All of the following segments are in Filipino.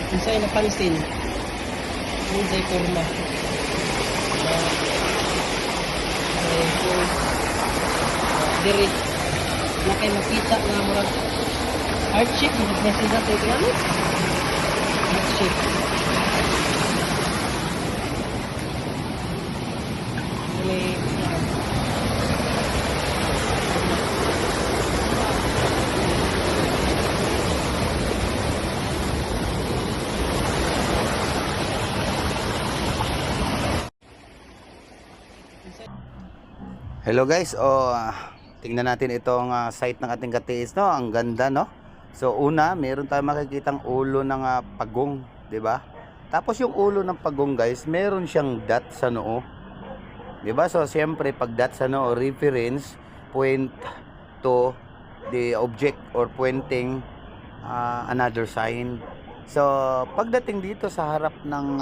Insay napansin. Insay forma. Diri na kay makita nga murag heart shape yung president ito yan. Heart shape. Hello guys, tingnan natin itong site ng ating katiis, no? Ang ganda, no? So una, meron tayong makikitang ulo ng pagong, 'di ba? Tapos yung ulo ng pagong, guys, meron siyang dot sa noo. 'Di ba? So siyempre pag dot sa noo, reference point to the object or pointing another sign. So pagdating dito sa harap ng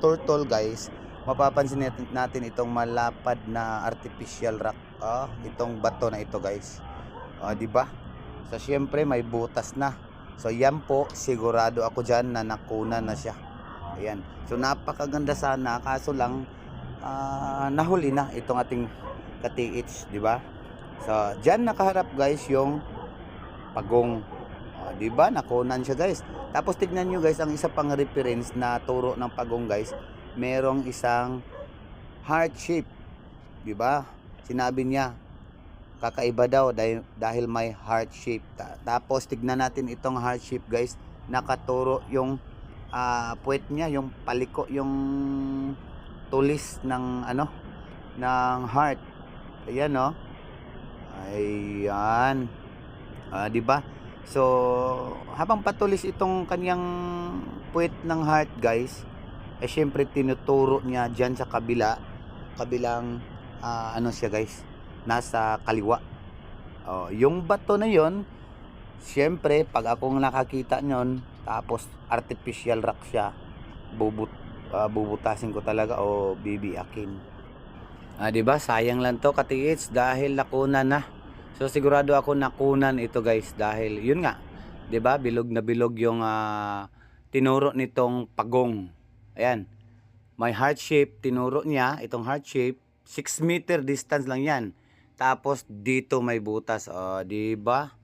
turtle, guys, mapapansin natin itong malapad na artificial rock, itong bato na ito, guys. 'Di ba? So syempre may butas na. So yan po, sigurado ako diyan na nakuna na siya. Ayan. So napakaganda sana, kaso lang nahuli na itong ating katiits, 'di ba? So diyan nakaharap, guys, yung pagong. 'Di ba? Nakunan siya, guys. Tapos tignan niyo, guys, ang isa pang reference na turo ng pagong, guys. Merong isang heart shape, 'di ba? Sinabi niya kakaiba daw dahil may heart shape. Tapos tignan natin itong heart shape, guys. Nakaturo yung puwet niya, yung paliko, yung tulis ng ng heart. Ayan, no? Ayan. 'Di ba? So habang patulis itong kanyang puwet ng heart, guys, syempre tinuturo niya diyan sa kabilang siya, guys, nasa kaliwa. Yung bato na yon, syempre pag akong nakakita nyon, tapos artificial rock siya, bubutasin ko talaga o bibiyakin. 'Di ba? Sayang lang to, katiits, dahil nakunan na. So sigurado ako nakunan ito, guys, dahil yun nga, 'di ba? Bilog na bilog yung tinuro nitong pagong. Ayan. May heart shape, tinuro niya itong heart shape, 6 meter distance lang 'yan. Tapos dito may butas, 'di ba?